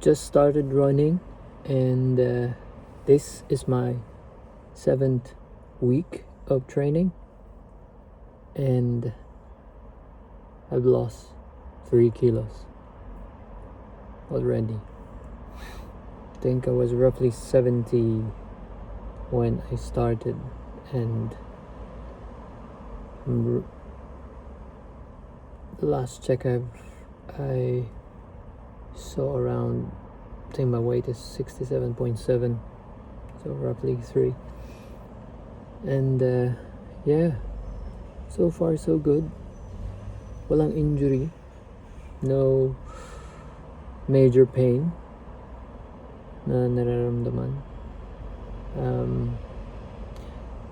just started running, and this is my 7th week of training, and I've lost 3 kilos already. I think I was roughly 70 when I started, and the last check I saw around, I think my weight is 67.7, so roughly 3. And yeah, so far so good. Walang injury, no major pain na nararamdaman.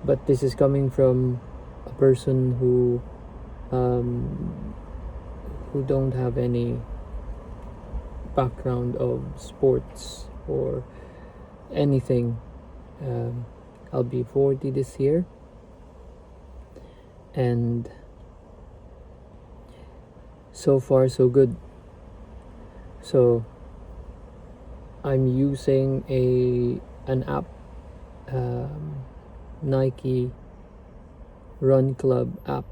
But this is coming from a person who don't have any background of sports or anything. I'll be 40 this year, and so far so good. So I'm using an app, Nike Run Club app,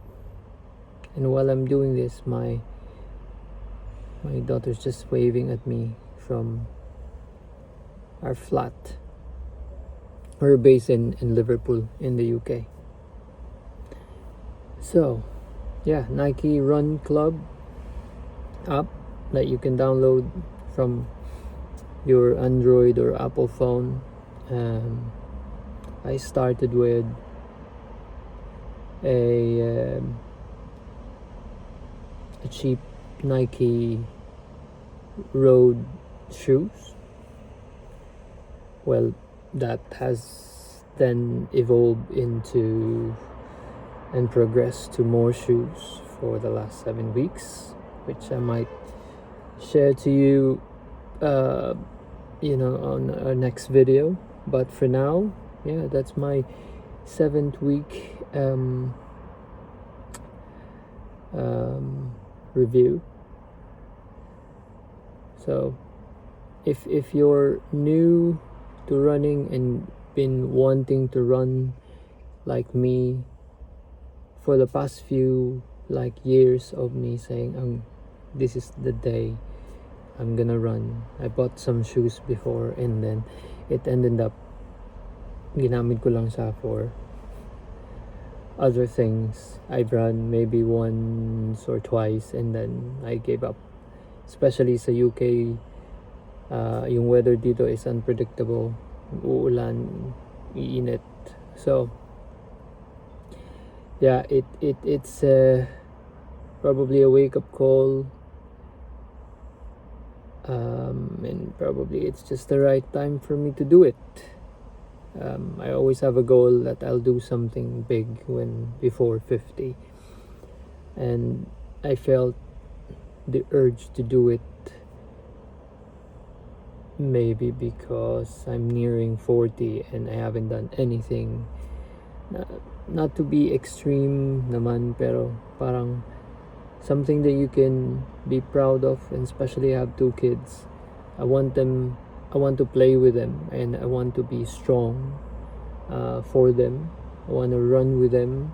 and while I'm doing this, my daughter's just waving at me from our flat. We're based in Liverpool in the UK. So yeah, Nike Run Club app that you can download from your Android or Apple phone. I started with a cheap Nike road shoes. Well, that has then evolved into and progressed to more shoes for the last 7 weeks, which I might share to you on our next video. But for now, yeah, that's my 7th week review. So if you're new to running and been wanting to run like me for the past few years of me saying this is the day I'm gonna run, I bought some shoes before, and then it ended up ginamit ko lang siya for other things. I've run maybe once or twice, and then I gave up. Especially sa UK, yung weather dito is unpredictable. Uulan, iinit. So yeah, it's probably a wake-up call, and probably it's just the right time for me to do it. I always have a goal that I'll do something big before 50, and I felt the urge to do it, maybe because I'm nearing 40 and I haven't done anything. Not to be extreme naman, pero parang something that you can be proud of, and especially I have 2 kids. I want to play with them, and I want to be strong for them. I want to run with them,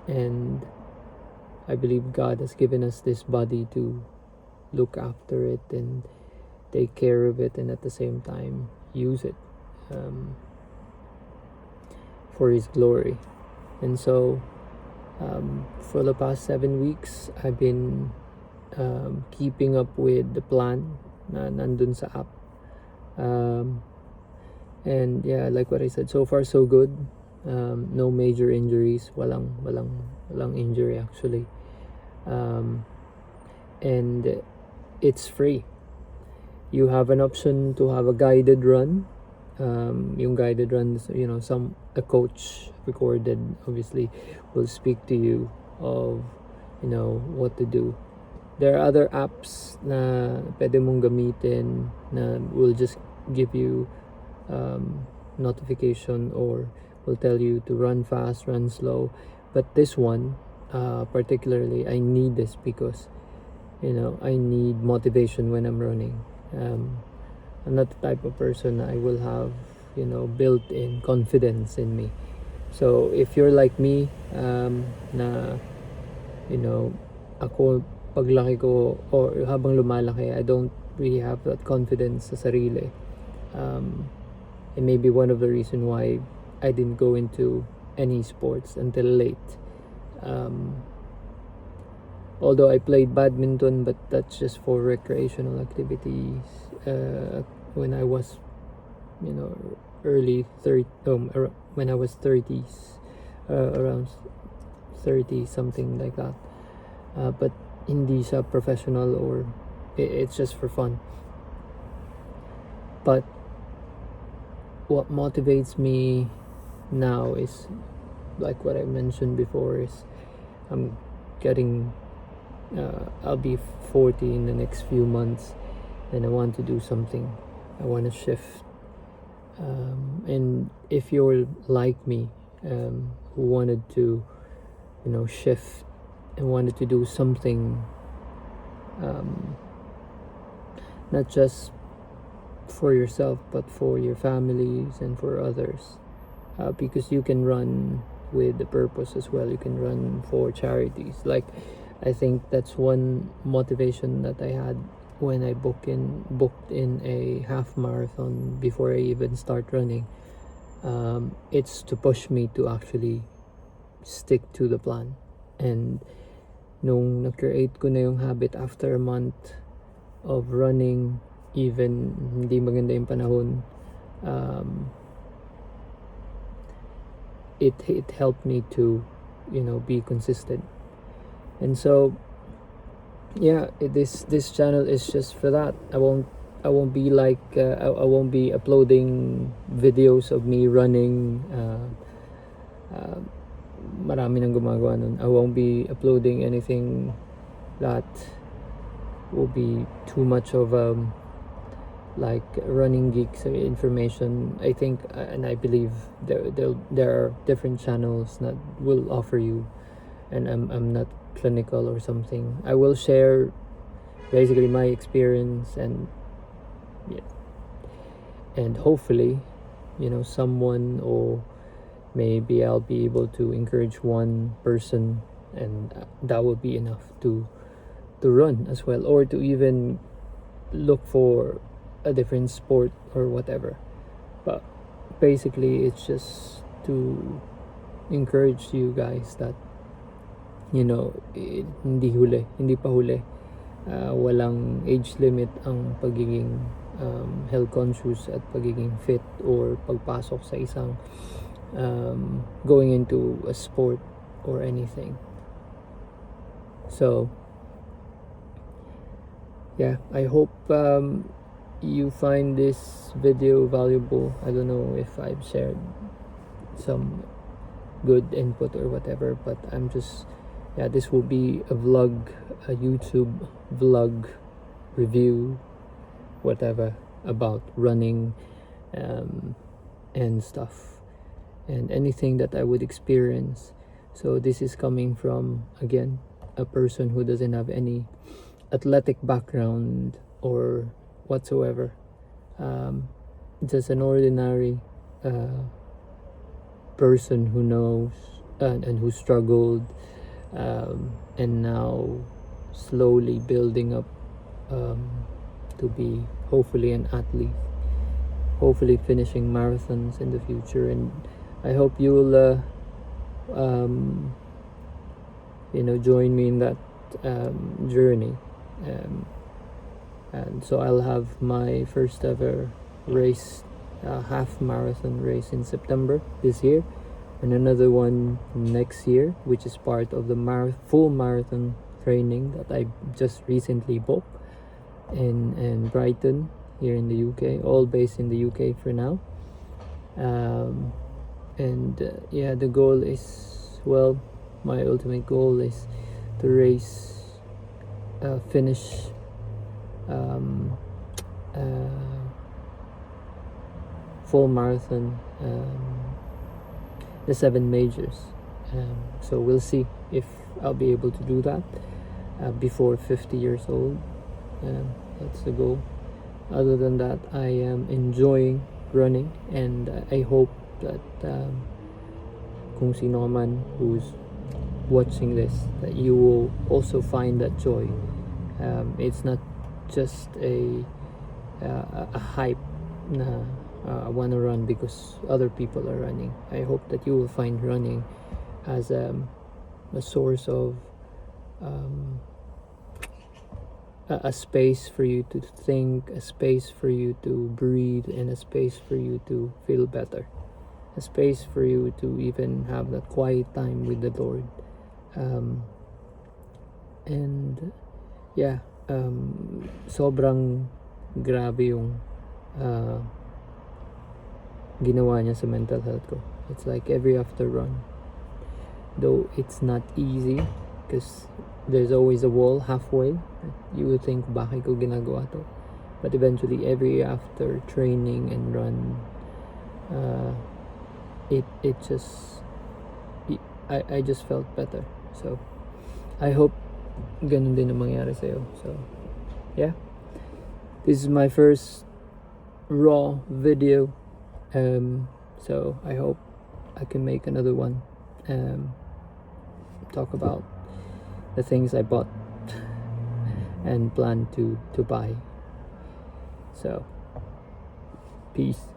and I believe God has given us this body to look after it and take care of it, and at the same time use it for His glory. And so for the past 7 weeks, I've been keeping up with the plan na nandun sa app, and yeah, like what I said, so far so good. No major injuries, walang injury actually, and it's free. You have an option to have a guided run. Yung guided runs, a coach recorded obviously will speak to you of what to do. There are other apps na pwede mong gamitin na will just give you notification, or will tell you to run fast, run slow. But this one particularly, I need this because I need motivation when I'm running. I'm not the type of person I will have built-in confidence in me. So if you're like me, na ako paglaki ko or habang lumalaki, I don't really have that confidence sa sarili. It may be one of the reason why I didn't go into any sports until late. Although I played badminton, but that's just for recreational activities. When I was, early 30, when I was 30s, around 30 something like that. But hindi siya professional, or it's just for fun. But what motivates me now is, like what I mentioned before, is I'm getting I'll be 40 in the next few months, and I want to do something. I want to shift. And if you're like me, who wanted to shift and wanted to do something, not just for yourself but for your families and for others, because you can run with the purpose as well. You can run for charities. Like, I think that's one motivation that I had when I booked in a half marathon before I even start running. It's to push me to actually stick to the plan. And nung na-create ko na yung habit after a month of running, even hindi maganda yung panahon, it helped me to be consistent. And so this channel is just for that. I won't be like I won't be uploading videos of me running. Marami nang gumagawa nun. I won't be uploading anything that will be too much of like running geeks information. I think and I believe there are different channels that will offer you, and I'm not clinical or something. I will share basically my experience, and hopefully someone, or maybe I'll be able to encourage one person, and that would be enough to run as well, or to even look for a different sport or whatever. But basically it's just to encourage you guys that hindi pa huli. Walang age limit ang pagiging health conscious at pagiging fit, or pagpasok sa isang going into a sport or anything. So I hope you find this video valuable. I don't know if I've shared some good input or whatever, but I'm just this will be a vlog, a YouTube vlog review, whatever, about running and stuff, and anything that I would experience. So this is coming from, again, a person who doesn't have any athletic background or whatsoever. Just an ordinary person who knows and who struggled, and now slowly building up to be hopefully an athlete, hopefully finishing marathons in the future. And I hope you will join me in that journey. And so I'll have my first ever race, half marathon race, in September this year, and another one next year, which is part of the full marathon training that I just recently booked in Brighton here in the UK, all based in the UK for now. The goal is, my ultimate goal is to race, finish full marathon, the 7 majors. So we'll see if I'll be able to do that. before 50 years old. That's the goal. Other than that, I am enjoying running, and I hope that kung sino man who's watching this, that you will also find that joy. It's not just a hype na I want to run because other people are running. I hope that you will find running as a source of a space for you to think, a space for you to breathe, and a space for you to feel better, a space for you to even have that quiet time with the Lord. And yeah, sobrang grabe yung ginawa niya sa mental health ko. It's like every after run, though it's not easy because there's always a wall halfway. You would think, bakit ko ginagawa to? But eventually, every after training and run, it just, I just felt better. So I hope ganun din ang mangyari sa'yo. So yeah, this is my first raw video. So I hope I can make another one. Talk about the things I bought and plan to buy. So peace.